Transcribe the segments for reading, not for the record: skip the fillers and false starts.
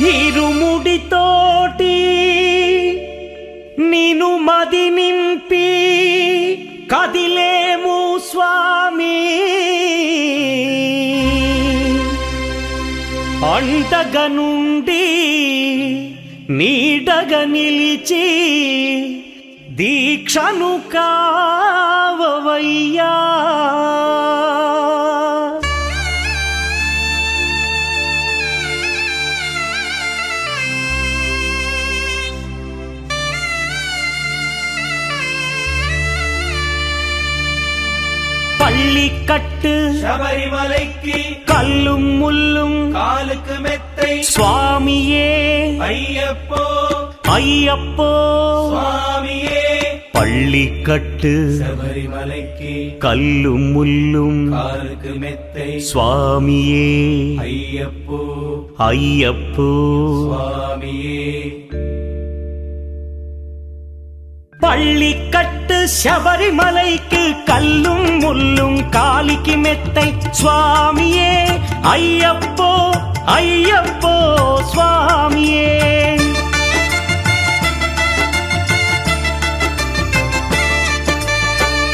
ఇరుముడితోటి నిను మది నింపి కదిలేము స్వామి, అండగా నుండి నీడగా నిలిచి దీక్షను కావవయ్యా. பள்ளிக்கட்டு சபரிமலைக்கு கல்லும் முள்ளும் காலுக்கு மெத்தை சுவாமியே ஐயப்போ ஐயப்போ சுவாமியே. பள்ளிக்கட்டு சபரிமலைக்கு கல்லும் முள்ளும் காலுக்கு மெத்தை சுவாமியே ஐயப்போ ஐயப்போ சுவாமியே. பள்ளிக்கட்டு சபரிமலைக்கு கல்லும் முள்ளும் காலிக்கு மெத்தை சுவாமியே ஐயப்போ ஐயப்போ சுவாமியே.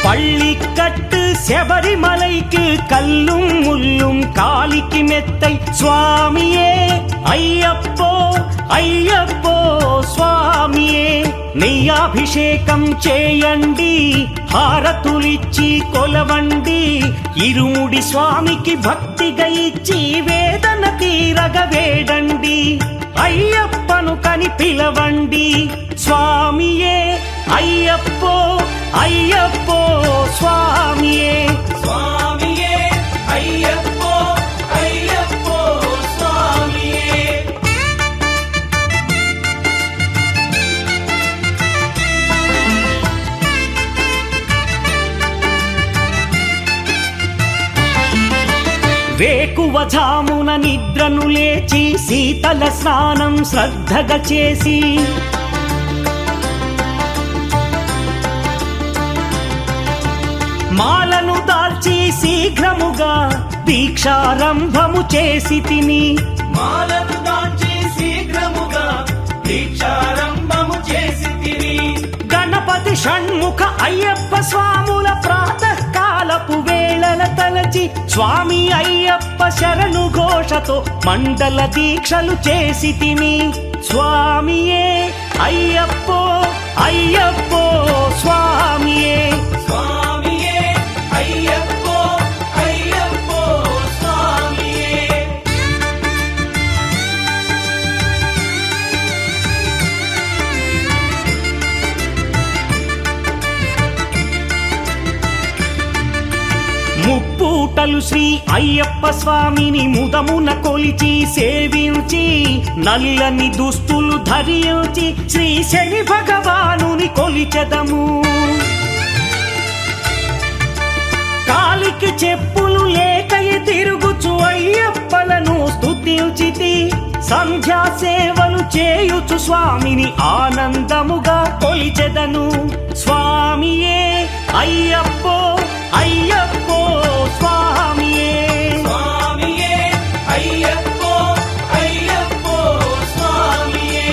பள்ளிக்கட்டு சபரிமலைக்கு கல்லும் முள்ளும் காலிக்கு மெத்தை சுவாமியே ஐயப்போ ஐயப்போ స్వామియే. నెయ్యాభిషేకం చేయండి, హారతులిచ్చి కొలవండి, ఇరుముడి స్వామికి భక్తిగా ఇచ్చి వేదన తీరగ వేడండి, అయ్యప్పను కని పిలవండి స్వామియే అయ్యప్పో అయ్యప్పో స్వామియే స్వామియే అయ్యప్పో అయ్యప్పో స్వామియే. వేకువజామున నిద్రను లేచి శీతల స్నానం శ్రద్ధగా చేసి మాలను దాల్చి శీఘ్రముగా దీక్షారంభము చేసి తిని మాలను దాల్చి శీఘ్రముగా దీక్షారంభము చేసి తిని గణపతి షణ్ముఖ అయ్యప్ప స్వాముల ప్రాతకాలపు వేళల తలచి స్వామి అయ్యప్ప శరణు ఘోషతో మండల దీక్షలు చేసి తిని స్వామియే అయ్యప్పో అయ్యప్పో స్వామియే స్వామియే అయ్యప్పో అయ్యప్పో స్వామియే. ముప్పూటలు శ్రీ అయ్యప్ప స్వామిని ముదమున కొలిచి సేవించి నల్లని దుస్తులు ధరించి శ్రీ శని భగవానుని కొలిచెదము. కాలికి చెప్పులు లేకయ తిరుగుచు అయ్యప్పలను స్తుతించితి, సంధ్యా సేవలు చేయుచు స్వామిని ఆనందముగా కొలిచెదను. స్వామియే అయ్యప్పో అయ్యప్పో స్వామియే స్వామియే అయ్యప్పో అయ్యప్పో స్వామియే.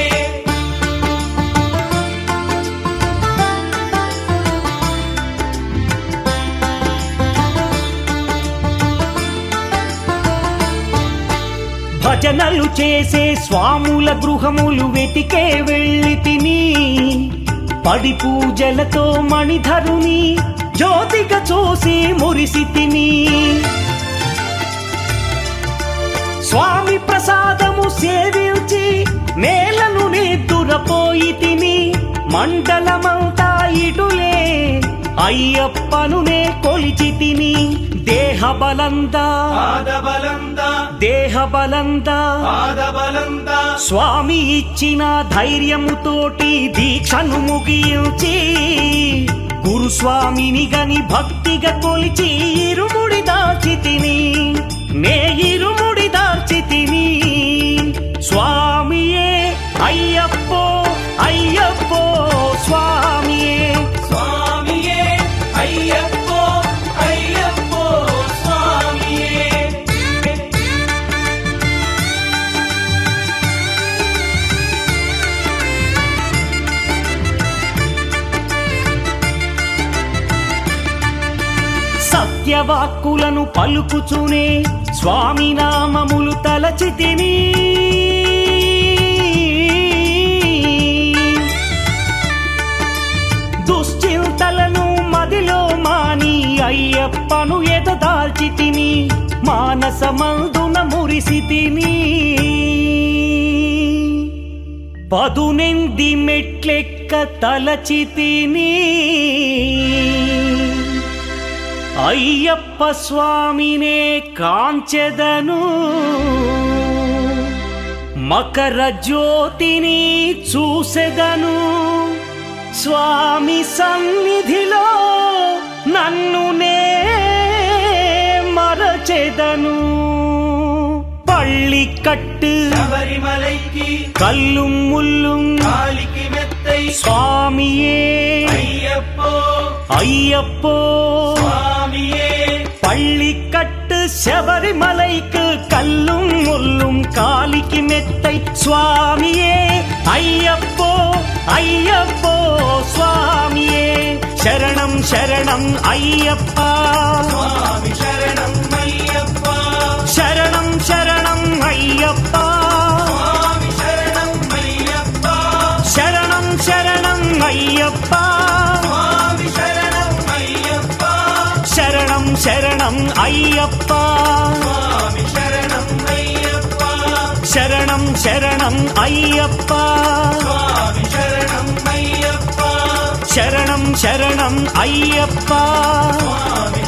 భజనలు చేసే స్వాముల గృహములు వెతికే వెళ్ళి తిని, పడి పూజలతో మణిధరుని జ్యోతిగా చూసి మురిసి తిని, స్వామి ప్రసాదము సేవించి నేలను నిద్దురపోయి తిని, మండలమంతా ఇటులే అయ్యప్పనునే కొలిచి తిని, దేహబలందా దేహబలందా స్వామి ఇచ్చిన ధైర్యముతోటి దీక్షను ముగించి గురుస్వామిని గని భక్తిగా కొలిచి ఇరుముడి దాల్చి తిని నే ఇరుముడి దాల్చి తిని. స్వామియే అయ్యప్పో అయ్యప్పో స్వామియే స్వామియే అయ్యప్పో అయ్యప్పో స్వామియే. వేదవాక్కులను పలుకుచునే స్వామి నామములు తలచితిని దుశ్చింతలను మదిలో మాని అయ్యప్పను ఎదదాల్చితిని మానసమందున మురిసితిని పదునెంది మెట్లెక్క తలచితిని అయ్యప్ప స్వామినే కాంచెదను మకర జ్యోతిని చూసెదను స్వామి సన్నిధిలో నన్ను నే మరచెదను పళ్ళికట్టు శబరిమలైకి కల్లుం ముల్లుం కాలికి మెత్తై స్వామియే అయ్యప్పో అయ్యప్పో స్వామియే பள்ளிக்கட்டு శబరిమలైக்கு கல்லும் முள்ளும் காலிக்கு மெத்தை சுவாமியே ஐயப்போ ஐயப்போ சுவாமியே శరణం శరణం అయ్యప్పా స్వామి శరణం అయ్యప్ప శరణం శరణం అయ్యప్పా స్వామి శరణం అయ్యప్ప శరణం శరణం అయ్యప్పా స్వామి శరణం అయ్యప్ప శరణం శరణం అయ్యప్పా స్వామి శరణం అయ్యప్ప శరణం శరణం అయ్యప్పా స్వామి శరణం అయ్యప్ప శరణం శరణం అయ్యప్పా స్వామి